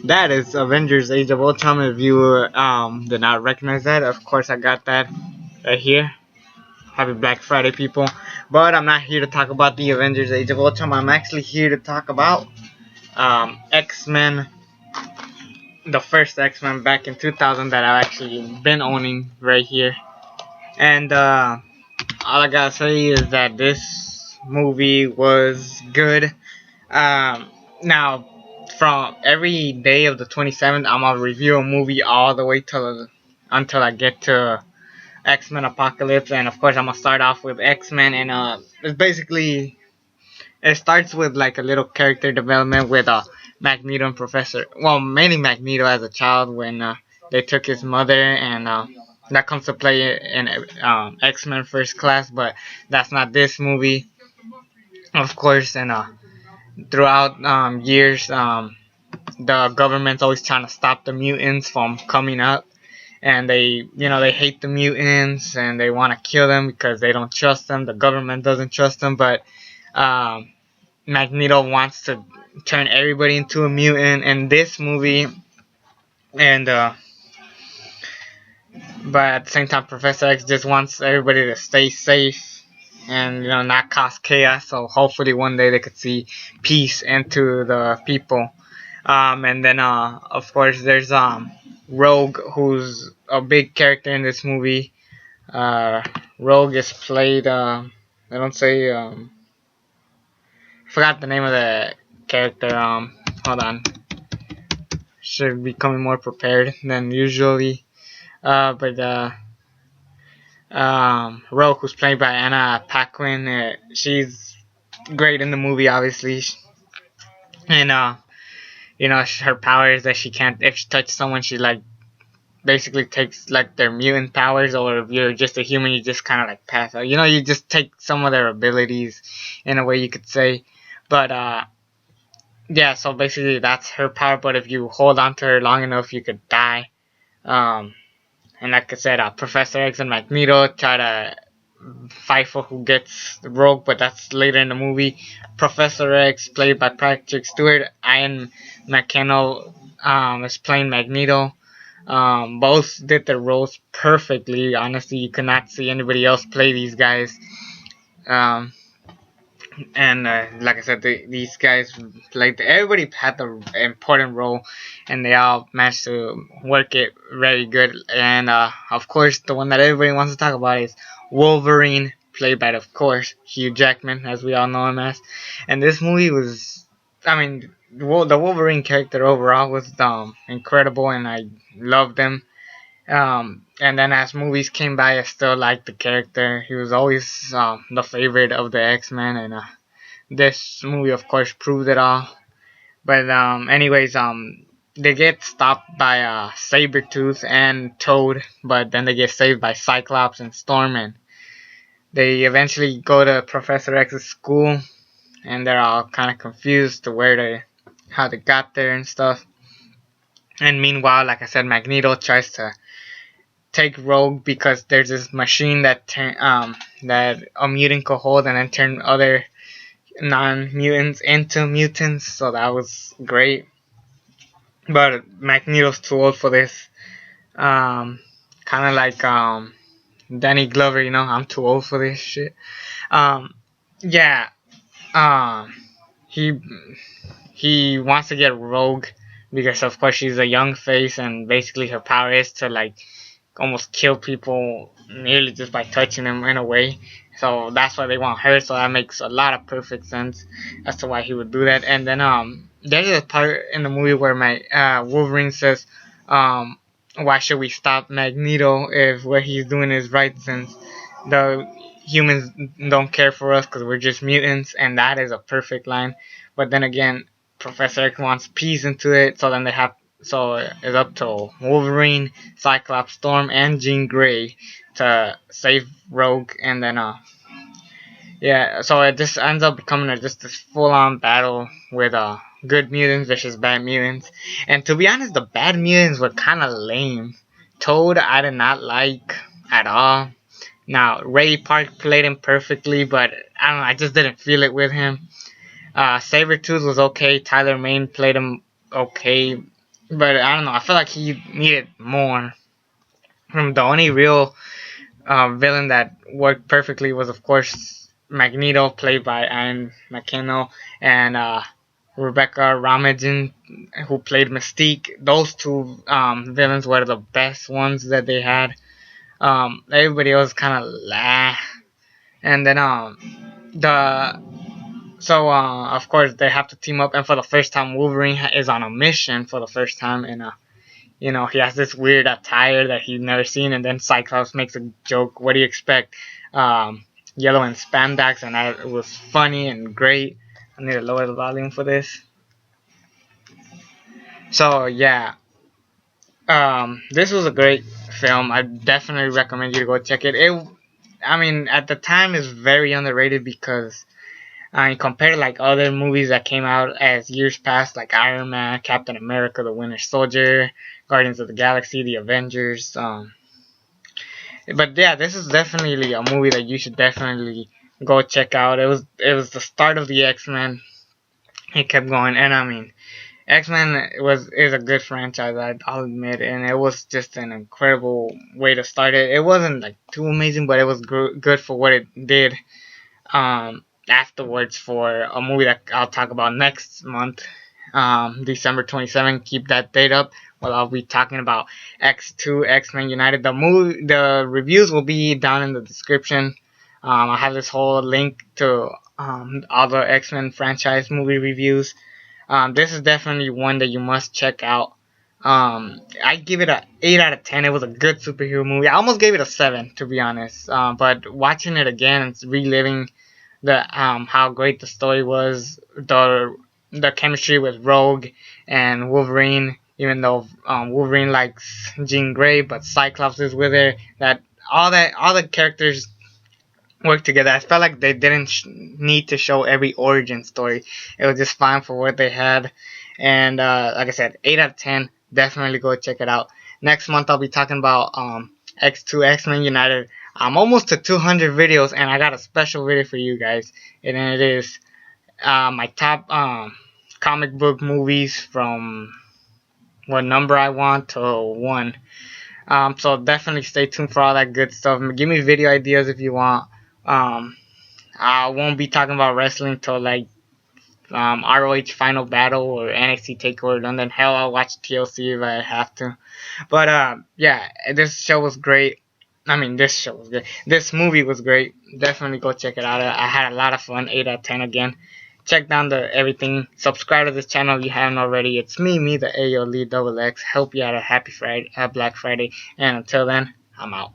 That is Avengers Age of Ultron. If you did not recognize that, of course I got that right here. Happy Black Friday, people. But I'm not here to talk about the Avengers Age of Ultron. I'm actually here to talk about X-Men, the first X-Men back in 2000 that I've actually been owning right here. And all I gotta say is that this movie was good. Now, from every day of the 27th, I'm gonna review a movie all the way till until I get to X-Men Apocalypse, and of course I'm gonna start off with X-Men, and it's basically it starts with like a little character development with Magneto and Professor. Well, mainly Magneto as a child when they took his mother, and that comes to play in X-Men First Class, but that's not this movie, of course, and throughout years, the government's always trying to stop the mutants from coming up, and they hate the mutants and they want to kill them because they don't trust them. The government doesn't trust them, but um, Magneto wants to turn everybody into a mutant in this movie, and but at the same time, Professor X just wants everybody to stay safe and not cause chaos. So hopefully one day they could see peace into the people. And then of course there's Rogue, who's a big character in this movie. Rogue is played. I don't say. Forgot the name of the character. Hold on. Should be coming more prepared than usually. But Rogue, who's played by Anna Paquin, she's great in the movie, obviously, and her power is that she can't. If she touches someone, she like basically takes like their mutant powers, or if you're just a human, you just kind of like pass out. You just take some of their abilities in a way, you could say. But yeah, so basically that's her power. But if you hold on to her long enough, you could die. And like I said, Professor X and Magneto try to fight for who gets the Rogue, but that's later in the movie. Professor X, played by Patrick Stewart, Ian McKellen is playing Magneto. Both did their roles perfectly. Honestly, you could not see anybody else play these guys. Um, and like I said, these guys played. Everybody had the important role, and they all managed to work it very good. And of course, the one that everybody wants to talk about is Wolverine, played by, of course, Hugh Jackman, as we all know him as. And this movie was, I mean, the Wolverine character overall was incredible, and I loved him. And then as movies came by, I still liked the character. He was always the favorite of the X-Men, and this movie, of course, proved it all. But anyways, they get stopped by Sabretooth and Toad, but then they get saved by Cyclops and Storm, and they eventually go to Professor X's school, and they're all kind of confused to how they got there and stuff. And meanwhile, like I said, Magneto tries to take Rogue because there's this machine that that a mutant could hold and then turn other non-mutants into mutants. So that was great. But Magneto's too old for this. Kind of like Danny Glover, I'm too old for this shit. Yeah. Um, he he wants to get Rogue because of course she's a young face, and basically her power is to like almost kill people nearly just by touching them in a way. So that's why they want her. So that makes a lot of perfect sense as to why he would do that. And then there's a part in the movie where my Wolverine says, why should we stop Magneto if what he's doing is right, since the humans don't care for us because we're just mutants. And that is a perfect line. But then again, Professor X wants peace into it, so then so it's up to Wolverine, Cyclops, Storm, and Jean Grey to save Rogue, and then yeah, so it just ends up becoming just this full-on battle with good mutants versus bad mutants. And to be honest, the bad mutants were kind of lame. Toad, I did not like at all. Now, Ray Park played him perfectly, but I don't know, I just didn't feel it with him. Sabretooth was okay. Tyler Mane played him okay. but I don't know. I feel like he needed more. The only real villain that worked perfectly was, of course, Magneto, played by Ian McKellen, and Rebecca Romijn, who played Mystique. Those two villains were the best ones that they had. Everybody else kind of lah. And then the so of course they have to team up, and for the first time Wolverine is on a mission for the first time, and he has this weird attire that he's never seen, and then Cyclops makes a joke. What do you expect? Yellow and spandex, and it was funny and great. I need to lower the volume for this. So yeah, this was a great film. I definitely recommend you to go check it. I mean, at the time, it's very underrated because I mean, compared to like other movies that came out as years past, like Iron Man, Captain America, The Winter Soldier, Guardians of the Galaxy, The Avengers. But yeah, this is definitely a movie that you should definitely go check out. It was the start of the X-Men. It kept going, and I mean, X-Men is a good franchise, I'll admit, and it was just an incredible way to start it. It wasn't like too amazing, but it was good for what it did. Afterwards, for a movie that I'll talk about next month, December 27th. Keep that date up. Well, I'll be talking about X2, X-Men United. The reviews will be down in the description. I have this whole link to all the X-Men franchise movie reviews. This is definitely one that you must check out. I give it a 8 out of 10. It was a good superhero movie. I almost gave it a 7, to be honest. But watching it again and reliving how great the story was, the chemistry with Rogue and Wolverine, even though Wolverine likes Jean Grey, but Cyclops is with her. All the characters work together. I felt like they didn't need to show every origin story. It was just fine for what they had. And like I said, 8 out of 10. Definitely go check it out. Next month I'll be talking about X2 X-Men United. I'm almost to 200 videos, and I got a special video for you guys. And it is my top comic book movies from what number I want to 1. So definitely stay tuned for all that good stuff. Give me video ideas if you want. I won't be talking about wrestling till like ROH Final Battle or NXT Takeover London. Hell, I'll watch TLC if I have to. But yeah, this show was great. I mean, this show was great. This movie was great. Definitely go check it out. I had a lot of fun. 8 out of 10 again. Check down everything. Subscribe to this channel if you haven't already. It's me, the AO Lee XX. Hope you had a happy Friday, Black Friday. And until then, I'm out.